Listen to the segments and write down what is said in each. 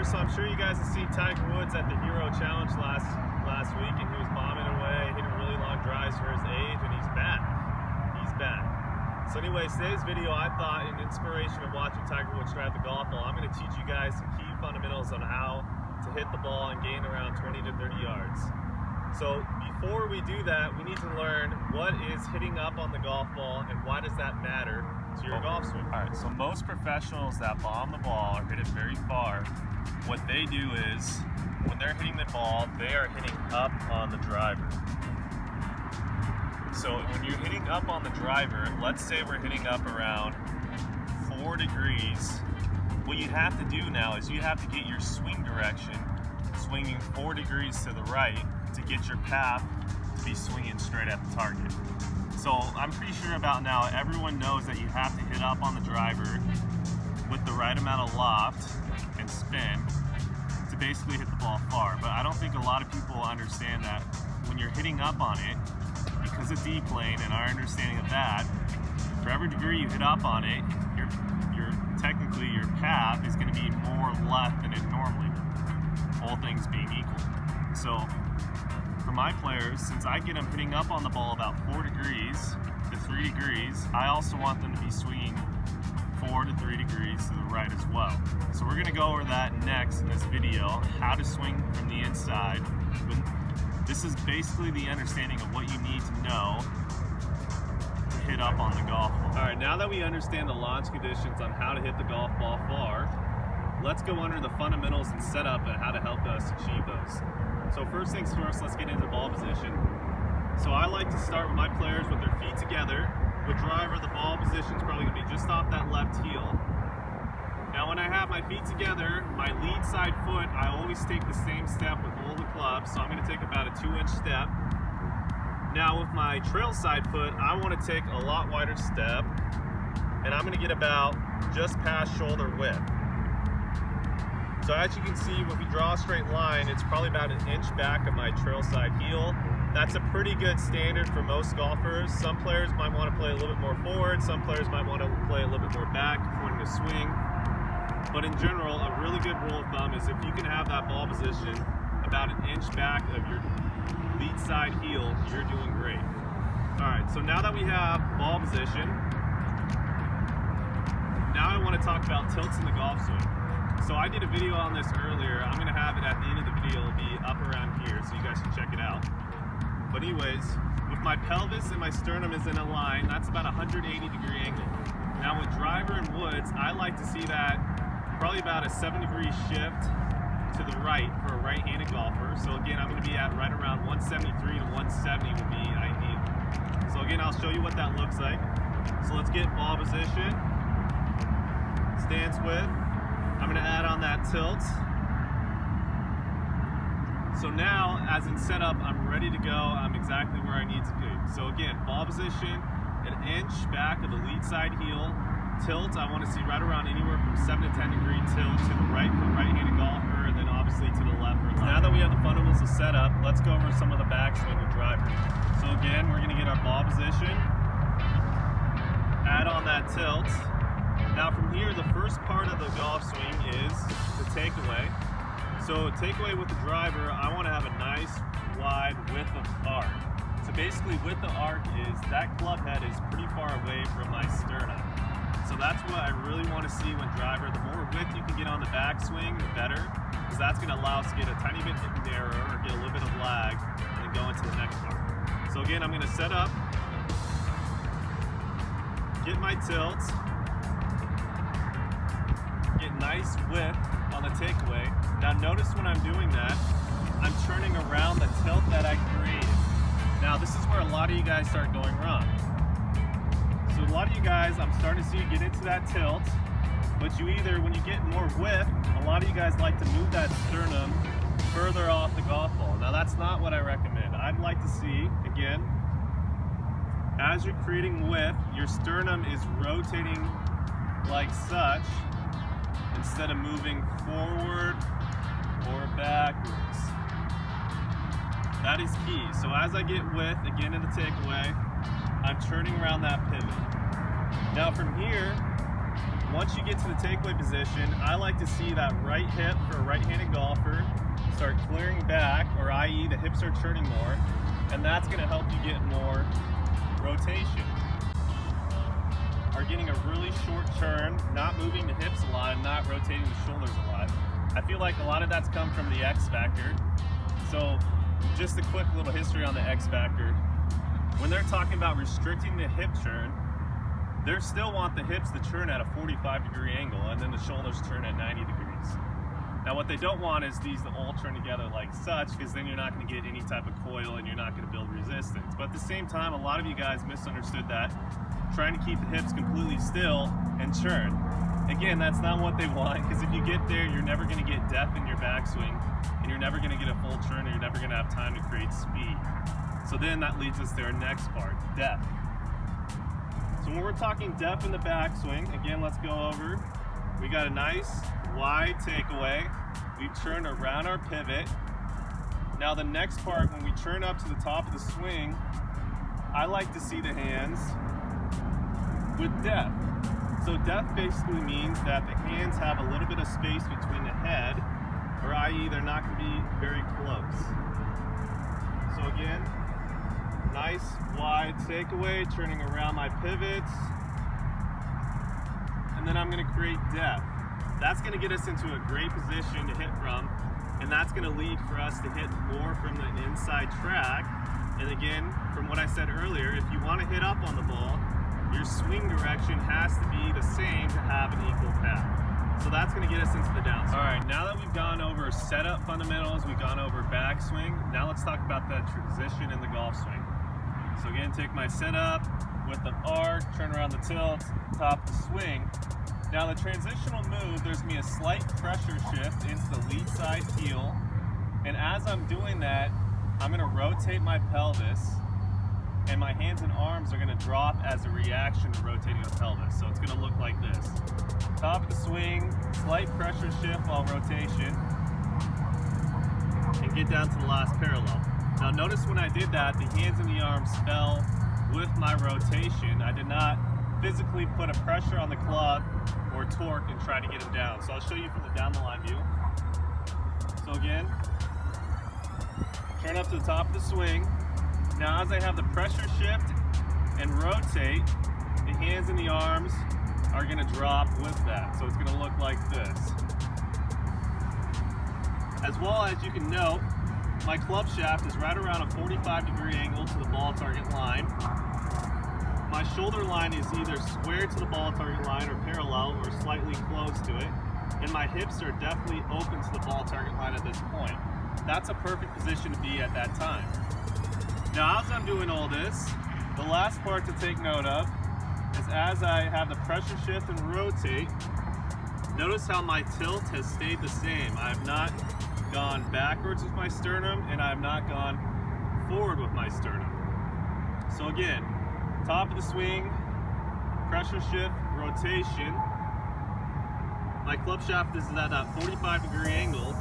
so I'm sure you guys have seen Tiger Woods at the Hero Challenge last week, and he was bombing away, hitting really long drives for his age, and he's back. He's back. So anyways, today's video, I thought, in inspiration of watching Tiger Woods try the golf ball, I'm going to teach you guys some key fundamentals on how to hit the ball and gain around 20 to 30 yards. So before we do that, we need to learn what is hitting up on the golf ball and why does that matter to your golf swing. Alright, so most professionals that bomb the ball or hit it very far, what they do is, when they're hitting the ball, they are hitting up on the driver. So when you're hitting up on the driver, let's say we're hitting up around 4 degrees, what you have to do now is you have to get your swing direction swinging 4 degrees to the right to get your path to be swinging straight at the target. So I'm pretty sure about now everyone knows that you have to hit up on the driver with the right amount of loft and spin to basically hit the ball far. But I don't think a lot of people understand that when you're hitting up on it, because of D plane and our understanding of that, for every degree you hit up on it, technically your path is going to be more left than it normally would, all things being equal. So for my players, since I get them hitting up on the ball about 4 degrees to 3 degrees, I also want them to be swinging 4 to 3 degrees to the right as well. So we're going to go over that next in this video, how to swing from the inside. This is basically the understanding of what you need to know to hit up on the golf ball. Alright, now that we understand the launch conditions on how to hit the golf ball far, let's go under the fundamentals and setup and how to help us achieve those. So first things first, let's get into ball position. So I like to start with my players with their feet together. With driver, the ball position is probably going to be just off that left heel. Now when I have my feet together, my lead side foot, I always take the same step with all the clubs. So I'm going to take about a 2-inch step. Now with my trail side foot, I want to take a lot wider step. And I'm going to get about just past shoulder width. So as you can see, if we draw a straight line, it's probably about 1 inch back of my trail side heel. That's a pretty good standard for most golfers. Some players might want to play a little bit more forward. Some players might want to play a little bit more back according to swing. But in general, a really good rule of thumb is if you can have that ball position about 1 inch back of your lead side heel, you're doing great. All right, so now that we have ball position, now I want to talk about tilts in the golf swing. So I did a video on this earlier. I'm going to have it at the end of the video. It'll be up around here so you guys can check it out. But anyways, with my pelvis and my sternum is in a line, that's about a 180-degree angle. Now with driver and woods, I like to see that probably about a 7-degree shift to the right for a right-handed golfer. So again, I'm going to be at right around 173 to 170 would be ideal. So again, I'll show you what that looks like. So let's get ball position, stance width. I'm going to add on that tilt. So now, as in setup, I'm ready to go. I'm exactly where I need to be. So again, ball position, 1 inch back of the lead side heel. Tilt, I want to see right around anywhere from 7 to 10 degree tilt to the right for a right-handed golfer, and then obviously to the left for a left. Now that we have the fundamentals of setup, let's go over some of the backswing with driver. So again, we're going to get our ball position, add on that tilt. Now from here, the first part of the golf swing is the takeaway. So takeaway with the driver, I want to have a nice wide width of arc. So basically width of arc is that club head is pretty far away from my sternum. So that's what I really want to see when driver. The more width you can get on the backswing, the better, because that's going to allow us to get a tiny bit narrower or get a little bit of lag and then go into the next part. So again, I'm going to set up, get my tilt, get nice width on the takeaway. Now notice when I'm doing that, I'm turning around the tilt that I created. Now this is where a lot of you guys start going wrong. So a lot of you guys, I'm starting to see you get into that tilt, but you either, when you get more width, a lot of you guys like to move that sternum further off the golf ball. Now that's not what I recommend. I'd like to see, again, as you're creating width, your sternum is rotating like such, instead of moving forward or backwards. That is key. So as I get width, again in the takeaway, I'm turning around that pivot. Now from here, once you get to the takeaway position, I like to see that right hip for a right-handed golfer start clearing back, or i.e. the hips are turning more, and that's going to help you get more rotation. Are getting a really short turn, not moving the hips a lot, and not rotating the shoulders a lot. I feel like a lot of that's come from the X factor. So just a quick little history on the X factor. When they're talking about restricting the hip turn, they still want the hips to turn at a 45-degree angle, and then the shoulders turn at 90 degrees. Now what they don't want is these to all turn together like such, because then you're not going to get any type of coil and you're not going to build resistance. But at the same time, a lot of you guys misunderstood that, trying to keep the hips completely still and turn. Again, that's not what they want, because if you get there, you're never going to get depth in your backswing, and you're never going to get a full turn, and you're never going to have time to create speed. So then that leads us to our next part, depth. So when we're talking depth in the backswing, again, let's go over. We got a nice wide takeaway. We've turned around our pivot. Now the next part, when we turn up to the top of the swing, I like to see the hands with depth. So depth basically means that the hands have a little bit of space between the head, or i.e. they're not going to be very close. So again, nice wide takeaway, turning around my pivots, and then I'm going to create depth. That's going to get us into a great position to hit from, and that's going to lead for us to hit more from the inside track. And again, from what I said earlier, if you want to hit up on the ball, your swing direction has to be the same to have an equal path. So that's going to get us into the downswing. All right, now that we've gone over setup fundamentals, we've gone over backswing, now let's talk about that transition in the golf swing. So again, take my setup with the arc, turn around the tilt, top the swing. Now the transitional move, there's going to be a slight pressure shift into the lead side heel. And as I'm doing that, I'm going to rotate my pelvis, and my hands and arms are going to drop as a reaction to rotating the pelvis. So it's going to look like this. Top of the swing, slight pressure shift while rotation, and get down to the last parallel. Now notice when I did that, the hands and the arms fell with my rotation. I did not physically put a pressure on the club or torque and try to get them down. So I'll show you from the down the line view. So again, turn up to the top of the swing. Now as I have the pressure shift and rotate, the hands and the arms are going to drop with that. So it's going to look like this. As well as you can note, my club shaft is right around a 45-degree angle to the ball target line. My shoulder line is either square to the ball target line or parallel or slightly close to it. And my hips are definitely open to the ball target line at this point. That's a perfect position to be at that time. Now as I'm doing all this, the last part to take note of is as I have the pressure shift and rotate, notice how my tilt has stayed the same. I have not gone backwards with my sternum, and I have not gone forward with my sternum. So again, top of the swing, pressure shift, rotation. My club shaft is at that 45-degree angle,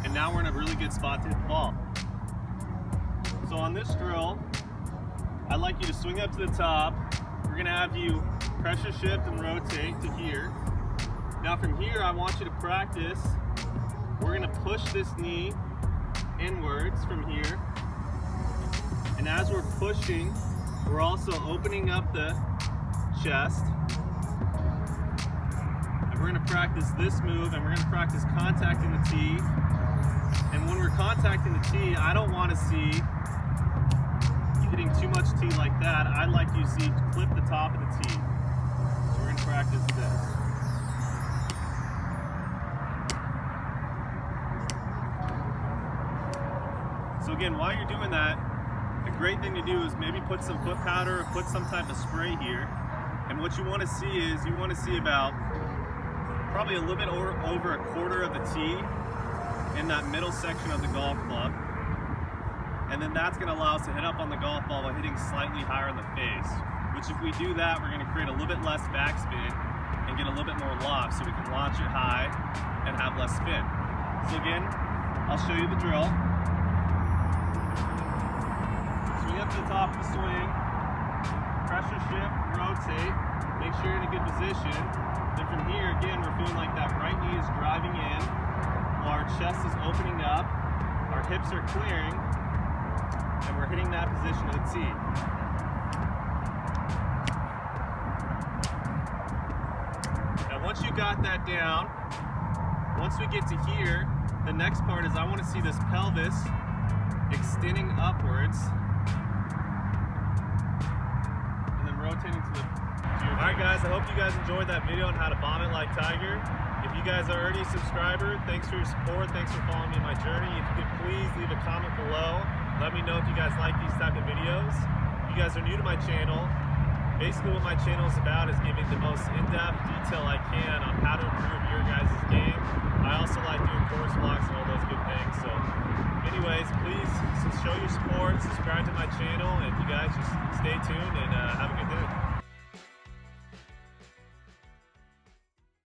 and now we're in a really good spot to hit the ball. So on this drill, I'd like you to swing up to the top. We're going to have you pressure shift and rotate to here. Now from here, I want you to practice. We're going to push this knee inwards from here. And as we're pushing, we're also opening up the chest. And we're going to practice this move, and we're going to practice contacting the tee. And when we're contacting the tee, I don't want to see you hitting too much tee like that. I'd like you to see clip the top of the tee. So we're going to practice this. So again, while you're doing that, a great thing to do is maybe put some foot powder or put some type of spray here. And what you want to see is you want to see about probably a little bit over a quarter of the tee in that middle section of the golf club. And then that's going to allow us to hit up on the golf ball while hitting slightly higher in the face. Which if we do that, we're going to create a little bit less backspin and get a little bit more loft so we can launch it high and have less spin. So again, I'll show you the drill. Swing up to the top of the swing, pressure shift, rotate. Make sure you're in a good position. Then from here, again, we're feeling like that right knee is driving in, while our chest is opening up, our hips are clearing, and we're hitting that position of the tee. And once you got that down, once we get to here, the next part is I want to see this pelvis extending upwards and then rotating to the... Alright guys, I hope you guys enjoyed that video on how to bomb it like Tiger. If you guys are already a subscriber, thanks for your support, thanks for following me on my journey. If you could please leave a comment below, let me know if you guys like these type of videos. If you guys are new to my channel, basically what my channel is about is giving the most in-depth detail I can on how to improve your guys' game. I also like doing course vlogs and all those good things. So anyways, please show your support, subscribe to my channel, and you guys just stay tuned and have a good day.